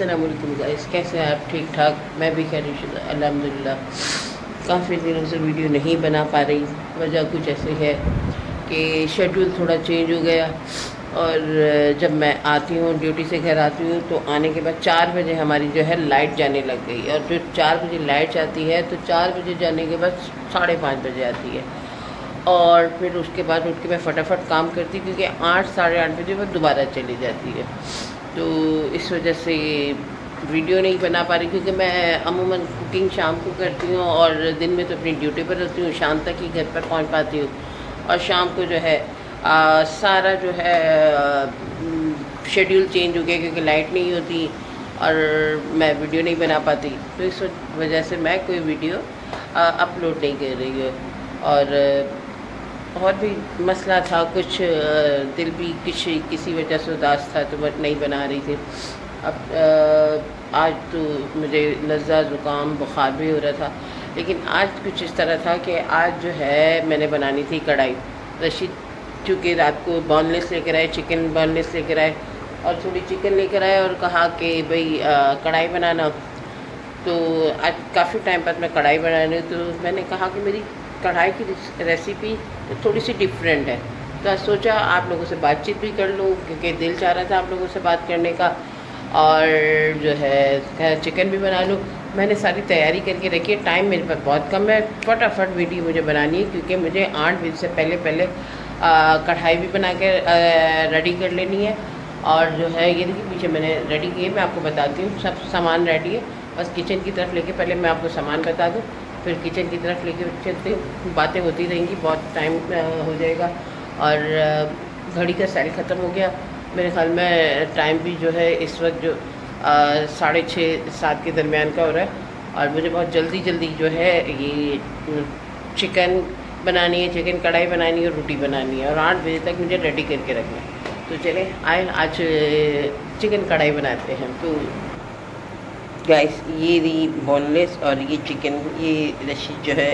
अस्सलाम वालेकुम गाइस, कैसे हैं आप? ठीक ठाक, मैं भी खैरियत अल्हम्दुलिल्लाह। काफ़ी दिनों से वीडियो नहीं बना पा रही। वजह कुछ ऐसे है कि शेड्यूल थोड़ा चेंज हो गया और जब मैं आती हूँ ड्यूटी से घर आती हूँ तो आने के बाद 4 बजे हमारी जो है लाइट जाने लग गई। और जो 4 बजे लाइट जाती है तो 4 बजे जाने के बाद 5:30 बजे आती है। और फिर उसके बाद उठ के मैं फटाफट काम करती क्योंकि 8 साढ़े 8 बजे वो दोबारा चली जाती है। तो इस वजह से वीडियो नहीं बना पा रही क्योंकि मैं अमूमन कुकिंग शाम को करती हूँ और दिन में तो अपनी ड्यूटी पर रहती हूँ, शाम तक ही घर पर पहुँच पाती हूँ। और शाम को जो है सारा जो है शेड्यूल चेंज हो गया क्योंकि लाइट नहीं होती और मैं वीडियो नहीं बना पाती। तो इस वजह से मैं कोई वीडियो अपलोड नहीं कर रही हूँ। और भी मसला था, कुछ दिल भी किसी वजह से उदास था तो मैं नहीं बना रही थी। अब आज तो मुझे नज़्ज़ा ज़ुकाम बुखार भी हो रहा था, लेकिन आज कुछ इस तरह था कि आज जो है मैंने बनानी थी कढ़ाई। रशीद चूँकि रात को बोनलेस लेकर आए, चिकन बोनलेस लेकर आए और थोड़ी चिकन लेकर आए और कहा कि भाई कढ़ाई बनाना। तो आज काफ़ी टाइम बाद मैं कढ़ाई बना रही हूँ, तो मैंने कहा कि मेरी कढ़ाई की रेसिपी थोड़ी सी डिफरेंट है। तो आज सोचा आप लोगों से बातचीत भी कर लूँ क्योंकि दिल चाह रहा था आप लोगों से बात करने का, और जो है चिकन भी बना लूँ। मैंने सारी तैयारी करके रखी है, टाइम मेरे पास बहुत कम है, फटाफट वीडियो मुझे बनानी है क्योंकि मुझे 8 बजे से पहले कढ़ाई भी बना के रेडी कर लेनी है। और जो है ये देखिए पीछे मैंने रेडी किए, मैं आपको बताती हूँ। सब सामान रेडी है, बस किचन की तरफ लेके पहले मैं आपको सामान बता दूँ, फिर किचन की तरफ लेके चलते हैं। बातें होती रहेंगी, बहुत टाइम हो जाएगा। और घड़ी का सेल ख़त्म हो गया मेरे ख्याल में। टाइम भी जो है इस वक्त जो 6:30-7 के दरमियान का हो रहा है और मुझे बहुत जल्दी जो है ये चिकन बनानी है, चिकन कढ़ाई बनानी है, रोटी बनानी है और 8 बजे तक मुझे रेडी करके रखना है। तो चले आए आज चिकन कढ़ाई बनाते हैं। तो गाइस ये रही बोनलेस और ये चिकन, ये रशीद जो है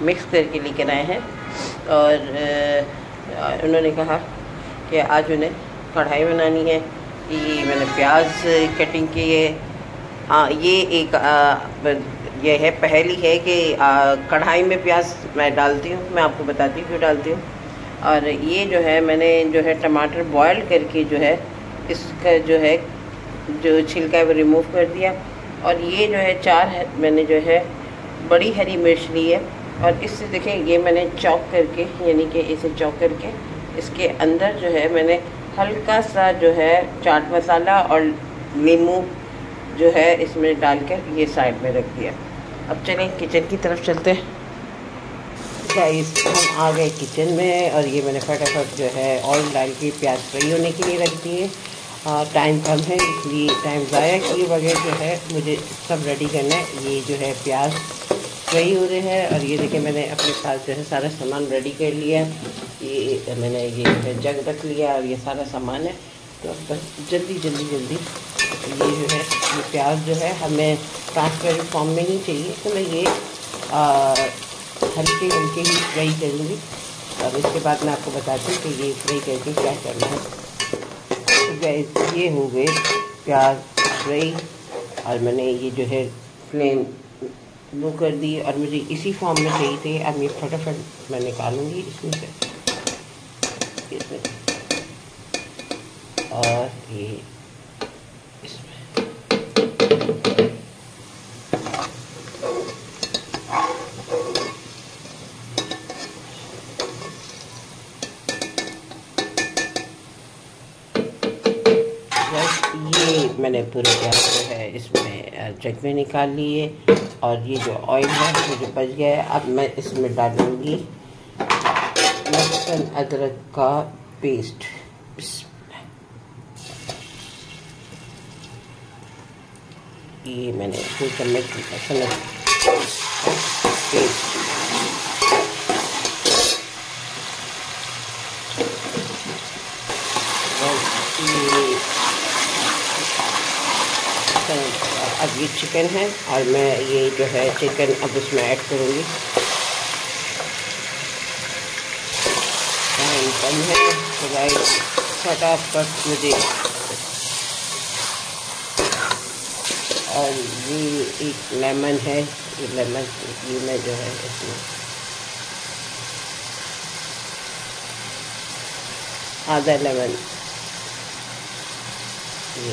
मिक्स करके लेकर आए हैं। और उन्होंने कहा कि आज उन्हें कढ़ाई बनानी है। ये मैंने प्याज कटिंग की है। हाँ, ये एक ये है पहली है कि कढ़ाई में प्याज मैं डालती हूँ, मैं आपको बताती हूँ क्यों डालती हूँ। और ये जो है मैंने जो है टमाटर बॉयल करके जो है इसका जो है जो छिलका है वो रिमूव कर दिया। और ये जो है 4 मैंने जो है बड़ी हरी मिर्च ली है और इससे देखें ये मैंने चॉप करके, यानी कि इसे चॉप करके इसके अंदर जो है मैंने हल्का सा जो है चाट मसाला और नींबू जो है इसमें डालकर ये साइड में रख दिया। अब चलें किचन की तरफ चलते हैं। गाइस हम आ गए किचन में और ये मैंने फटाफट जो है ऑयल डाल के प्याज फ्राई होने के लिए रख दिए। टाइम कम है इसलिए टाइम ज़ाया किए बगैर जो है मुझे सब रेडी करना है। ये जो है प्याज फ्राई हो रहे हैं और ये देखिए मैंने अपने पास जो है सारा सामान रेडी कर लिया। ये मैंने ये जो है जग रख लिया और ये सारा सामान है। तो बस जल्दी ये जो है ये प्याज जो है हमें ट्रांसपेरेंट फॉर्म में ही चाहिए, तो मैं ये हल्के ही फ्राई करूँगी और इसके बाद मैं आपको बताती हूँ कि ये फ्राई करके क्या करना है। तो गैस ये हो गए प्याज फ्राई और मैंने ये जो है फ्लेम लो कर दी और मुझे इसी फॉर्म में चाहिए थे। अब ये फटाफट मैं निकालूंगी इसमें से और ये इसमें ये मैंने पूरे प्याज जो है इसमें जग में निकाल लिए और ये जो ऑयल है मुझे बच गया है। अब मैं इसमें डालूंगी लहसुन अदरक का पेस्ट। ये मैंने 2 चम्मच लहसुन पेस्ट अब ये चिकन है और मैं ये जो है चिकन अब इसमें ऐड करूँगी। टाइम कम है तो गाइस फटाफट मुझे और ये एक लेमन है, ये लेमन ये मैं जो है इसमें आधा लेमन ये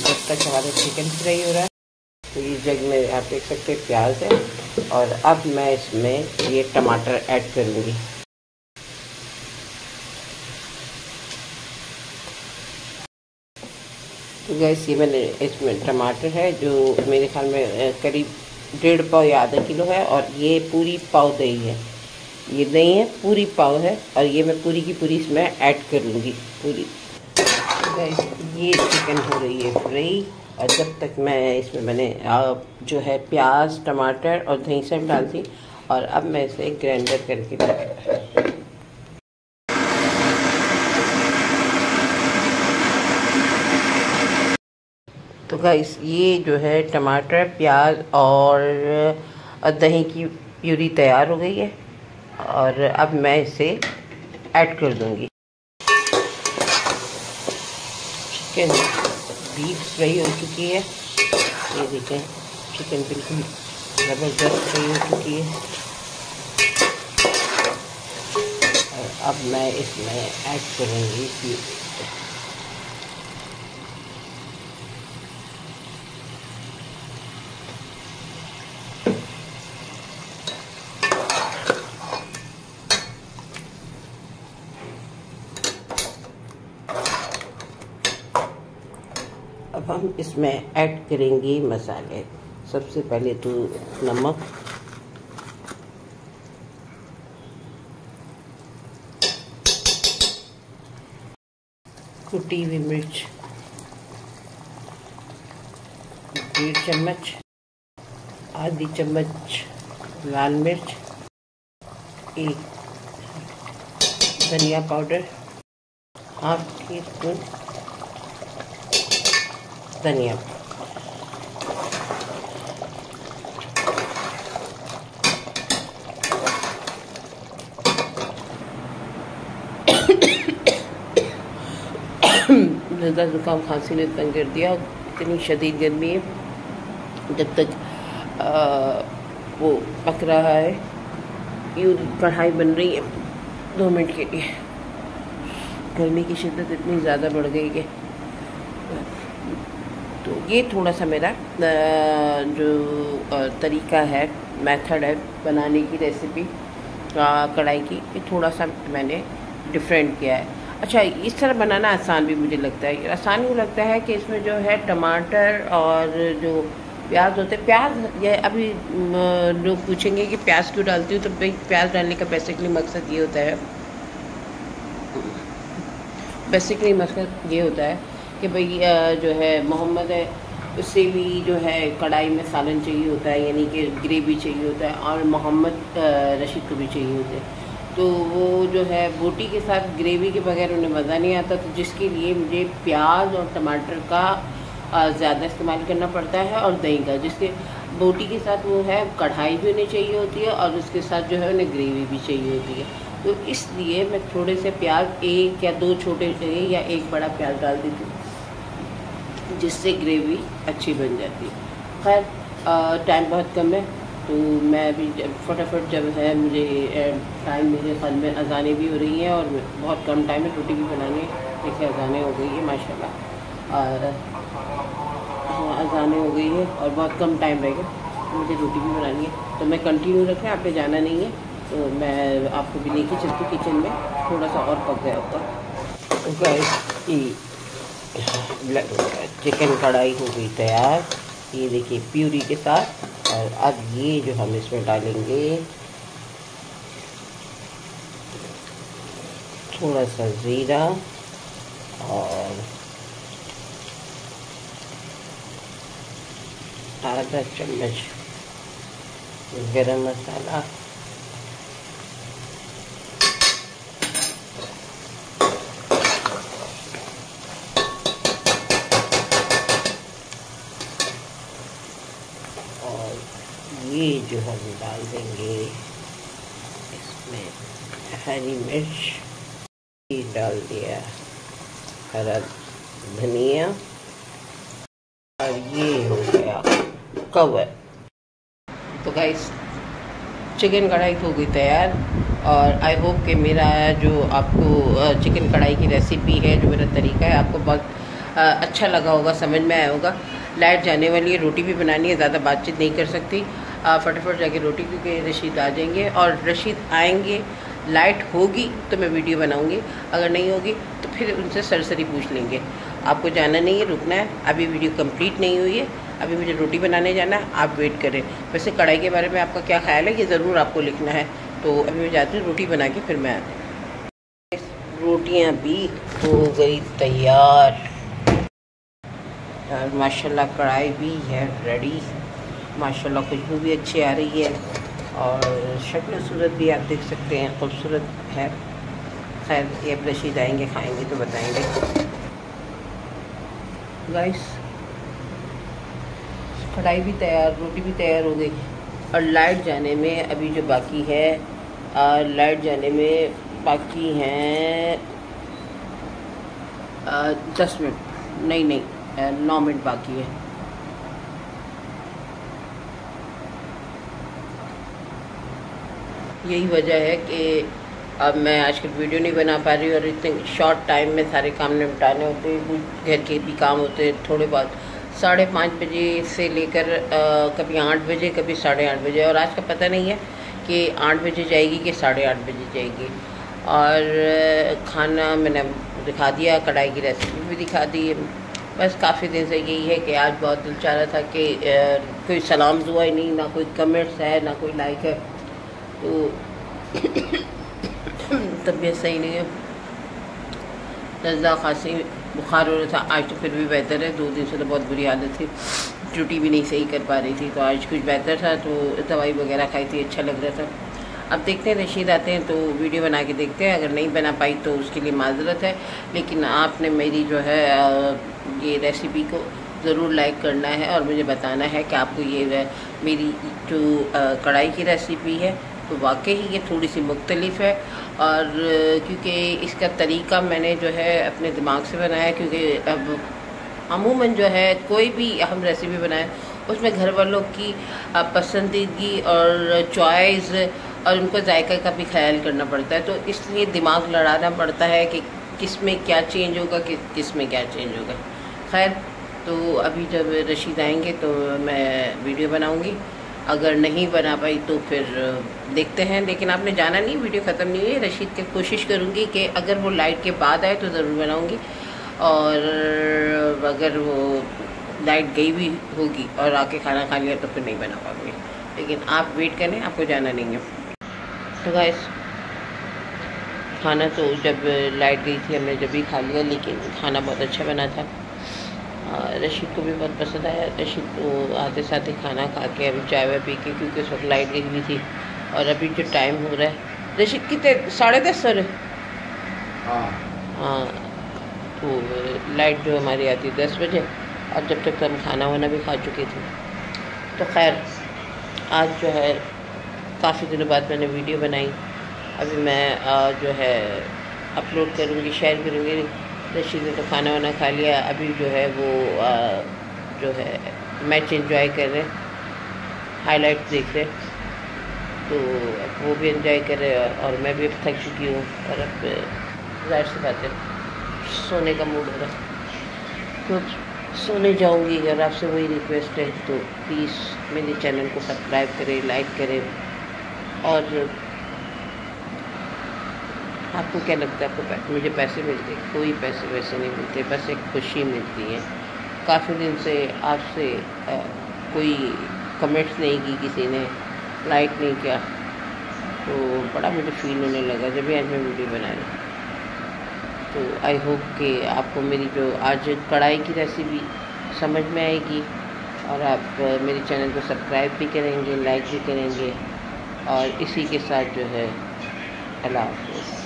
जब तक हमारा चिकन फ्राई हो रहा है, तो ये जग में आप देख सकते हैं प्याज है, और अब मैं इसमें ये टमाटर ऐड करूँगी। तो गैस ये मैंने इसमें टमाटर है जो मेरे ख्याल में करीब 1.5 पाव या आधा किलो है, और ये पूरी पाव दही है, ये दही है पूरी पाव है, और ये मैं पूरी की पूरी इसमें ऐड कर लूँगी पूरी। तो गैस ये चिकन हो रही है फ्राई, और जब तक मैं इसमें मैंने जो है प्याज टमाटर और दही सब डाल दी, और अब मैं इसे ग्राइंडर करके तो गाइस ये जो है टमाटर प्याज और दही की प्यूरी तैयार हो गई है, और अब मैं इसे ऐड कर दूंगी। चिकन डीप फ्राई हो चुकी है, ये देखें चिकन बिल्कुल ज़बरदस्त फ्राई हो चुकी है, और अब मैं इसमें ऐड करूँगी प्यूरी। अब हम इसमें ऐड करेंगे मसाले। सबसे पहले तो नमक, कुटी हुई मिर्च 1.5 चम्मच, आधी चम्मच लाल मिर्च, 1 धनिया पाउडर, ½ टीस्पून धनिया, ज़्यादा जुकाम खांसी ने तंग कर दिया, इतनी शदीद गर्मी है। जब तक वो पक रहा है, ये कढ़ाई बन रही है 2 मिनट के लिए। गर्मी की शिद्दत इतनी ज़्यादा बढ़ गई है, तो ये थोड़ा सा मेरा जो तरीका है, मेथड है बनाने की, रेसिपी कढ़ाई की, ये थोड़ा सा मैंने डिफरेंट किया है। अच्छा, इस तरह बनाना आसान भी मुझे लगता है। आसान यूँ लगता है कि इसमें जो है टमाटर और जो प्याज होते हैं, प्याज ये अभी लोग पूछेंगे कि प्याज क्यों डालती हूँ, तो भाई प्याज डालने का बेसिकली मकसद ये होता है, कि भाई जो है मोहम्मद है, उससे भी जो है कढ़ाई में सालन चाहिए होता है, यानी कि ग्रेवी चाहिए होता है, और मोहम्मद रशीद को भी चाहिए होते हैं। तो वो जो है बोटी के साथ ग्रेवी के बगैर उन्हें मज़ा नहीं आता, तो जिसके लिए मुझे प्याज और टमाटर का ज़्यादा इस्तेमाल करना पड़ता है, और दही का, जिसके बोटी के साथ वो है कढ़ाई भी उन्हें चाहिए होती है, और उसके साथ जो है उन्हें ग्रेवी भी चाहिए होती है। तो इसलिए मैं थोड़े से प्याज, 1 या 2 छोटे चाहिए, या 1 बड़ा प्याज डाल देती हूँ, जिससे ग्रेवी अच्छी बन जाती है। खैर टाइम बहुत कम है, तो मैं अभी फटाफट जब है मुझे टाइम, मेरे ख्याल में अज़ानें भी हो रही हैं, और बहुत कम टाइम है रोटी भी बनाने। देखिए अज़ानें हो गई है माशाल्लाह, और अज़ानें हो गई है और बहुत कम टाइम रहेगा, मुझे रोटी भी बनानी है। तो मैं कंटिन्यू रखें, आपने जाना नहीं है, तो मैं आपको भी लेके चलती किचन में, थोड़ा सा और पक गया होगा। तो गाइस चिकन कढ़ाई हो गई तैयार, ये देखिए प्यूरी के साथ। और अब ये जो हम इसमें डालेंगे थोड़ा सा ज़ीरा और आधा चम्मच गरम मसाला, ये जो हम डाल देंगे इसमें हरी मिर्च, ये डाल दिया हरा धनिया, और ये हो गया कवर। तो गाइस चिकन कढ़ाई हो गई तैयार। और आई होप कि मेरा जो आपको चिकन कढ़ाई की रेसिपी है, जो मेरा तरीका है, आपको बहुत अच्छा लगा होगा, समझ में आया होगा। लाइट जाने वाली है, रोटी भी बनानी है, ज़्यादा बातचीत नहीं कर सकती, फटाफट जाके रोटी, क्योंकि रशीद आ जाएंगे, और रशीद आएंगे लाइट होगी तो मैं वीडियो बनाऊंगी, अगर नहीं होगी तो फिर उनसे सरसरी पूछ लेंगे। आपको जाना नहीं है, रुकना है, अभी वीडियो कंप्लीट नहीं हुई है, अभी मुझे रोटी बनाने जाना है, आप वेट करें। वैसे कढ़ाई के बारे में आपका क्या ख्याल है, ये ज़रूर आपको लिखना है। तो अभी मैं जाती हूँ रोटी बना के, फिर मैं आती हूँ। रोटियाँ भी हो गई तैयार और माशाल्लाह कढ़ाई भी है रेडी। माशाल्लाह खुशबू भी अच्छी आ रही है और शक्ल सूरत भी आप देख सकते हैं, खूबसूरत है। खैर ये रशीद आएंगे, खाएंगे तो बताएंगे। गाइस कढ़ाई भी तैयार, रोटी भी तैयार हो गई, और लाइट जाने में अभी जो बाकी है, लाइट जाने में बाकी हैं 10 मिनट, नहीं 9 मिनट बाकी है। यही वजह है कि अब मैं आजकल वीडियो नहीं बना पा रही, और इतने शॉर्ट टाइम में सारे काम निपटाने होते हैं, कुछ घर के भी काम होते हैं थोड़े बहुत। 5:30 बजे से लेकर कभी 8 बजे, कभी 8:30 बजे, और आज का पता नहीं है कि 8 बजे जाएगी कि 8:30 बजे जाएगी। और खाना मैंने दिखा दिया, कढ़ाई की रेसिपी भी दिखा दी है। बस काफ़ी दिन से यही है कि आज बहुत दिल चाह रहा था कि कोई सलाम दुआ ही नहीं, ना कोई कमेंट्स है, ना कोई लाइक है, तो तबीयत सही नहीं है, नज़ला, खांसी, बुखार हो रहा था। आज तो फिर भी बेहतर है, 2 दिन से तो बहुत बुरी हालत थी, ड्यूटी भी नहीं सही कर पा रही थी, तो आज कुछ बेहतर था, तो दवाई वगैरह खाई थी, अच्छा लग रहा था। अब देखते हैं, रशीद आते हैं तो वीडियो बना के देखते हैं, अगर नहीं बना पाई तो उसके लिए माजरत है। लेकिन आपने मेरी जो है ये रेसिपी को ज़रूर लाइक करना है और मुझे बताना है कि आपको ये मेरी जो कढ़ाई की रेसिपी है तो वाकई ये थोड़ी सी मुख्तलिफ है। और क्योंकि इसका तरीका मैंने जो है अपने दिमाग से बनाया, क्योंकि अब अमूमन जो है कोई भी हम रेसिपी बनाएं उसमें घर वालों की पसंदीदगी और चॉइस और उनको जायका का भी ख्याल करना पड़ता है, तो इसलिए दिमाग लड़ाना पड़ता है कि किस में क्या चेंज होगा, किस में क्या चेंज होगा। खैर, तो अभी जब रशीद आएंगे तो मैं वीडियो बनाऊंगी, अगर नहीं बना पाई तो फिर देखते हैं। लेकिन आपने जाना नहीं, वीडियो ख़त्म नहीं हुई। रशीद की कोशिश करूँगी कि अगर वो लाइट के बाद आए तो ज़रूर बनाऊँगी, और अगर वो लाइट गई भी होगी और आके खाना खा लिया तो फिर नहीं बना पाऊँगी। लेकिन आप वेट करें, आपको जाना नहीं है। तो गाइस खाना तो जब लाइट गई थी हमने जब भी खा लिया, लेकिन खाना बहुत अच्छा बना था, रशीद को भी बहुत पसंद आया। रशीद तो आते साथ ही खाना खा के अभी चाय वाय पी के, क्योंकि उस वक्त लाइट गई हुई थी, और अभी जो टाइम हो रहा है, रशीद कितने 10:30 हो रहे? हाँ, तो लाइट जो हमारी आती है 10 बजे, और जब तक तो हम खाना वाना भी खा चुके थे। तो खैर आज जो है काफ़ी दिनों बाद मैंने वीडियो बनाई, अभी मैं जो है अपलोड करूँगी, शेयर करूँगी। रशीद ने तो खाना वाना खा लिया, अभी जो है वो जो है मैच एंजॉय कर रहे, हाइलाइट देख रहे, तो वो भी एंजॉय कर रहे और मैं भी अब थक चुकी हूँ, और अब जाहिर सी बात है सोने का मूड हो रहा है, तो सोने जाऊँगी। अगर आपसे वही रिक्वेस्ट है तो प्लीज़ मेरे चैनल को सब्सक्राइब करें, लाइक करें। और आपको क्या लगता है, आपको मुझे पैसे मिलते? कोई पैसे वैसे नहीं मिलते, बस एक खुशी मिलती है। काफ़ी दिन से आपसे कोई कमेंट्स नहीं की किसी ने, लाइक नहीं किया, तो बड़ा मुझे फील होने लगा जब भी आज मैं वीडियो बना रही। तो आई होप कि आपको मेरी जो आज कढ़ाई की रेसिपी समझ में आएगी, और आप मेरे चैनल को सब्सक्राइब भी करेंगे, लाइक भी करेंगे। और इसी के साथ जो है अल्लाह हाफ़िज़।